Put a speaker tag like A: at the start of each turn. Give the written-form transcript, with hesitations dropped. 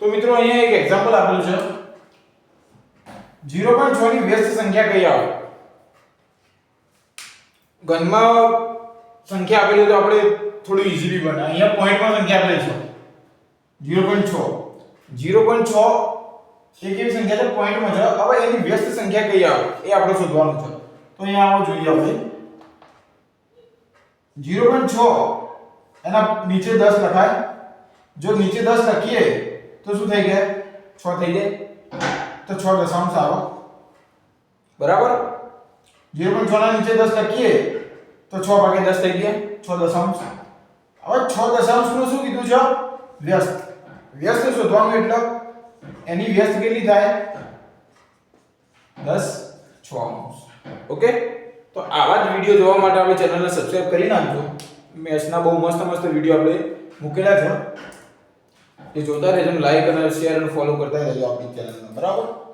A: તો મિત્રો અહીંયા એક એક્ઝામ્પલ આપેલું છે 0.6 ની વ્યસ્ત સંખ્યા કઈ આવે ઘનમાં સંખ્યા આપેલી તો આપણે થોડું ઈઝીલી બને અહીંયા પોઈન્ટમાં સંખ્યા આપેલી છે 0.6 એ કેવી સંખ્યા છે પોઈન્ટમાં છે હવે એની વ્યસ્ત સંખ્યા કઈ આવે એ આપણે શોધવાનું છે તો અહીંયા આવો જોઈએ આપણે 0.6 એના નીચે 10 લખાય જો નીચે 10 લખીએ તો શું થઈ ગયા 6 થઈ જાય તો 6 દશાંશ આવે બરાબર 0.6 ના નીચે 10 લખીએ તો 6 ભાગ્યા 10 થઈ ગયા 6 દશાંશ હવે 6 દશાંશ નું શું કીધું છે વ્યસ્ત શોધવાનું એટલે એની વ્યસ્ત કેટલી થાય 10 6 ઓકે તો આવા જ વિડિયો જોવા માટે આપણે ચેનલને સબસ્ક્રાઇબ કરી નાખજો મેથ્સના બહુ મસ્ત વિડિયો આપણે મૂકેલા છે એ જોતા રહેજો લાઈક અને શેર અને ફોલો કરતા રહેજો આપણી ચેનલને બરાબર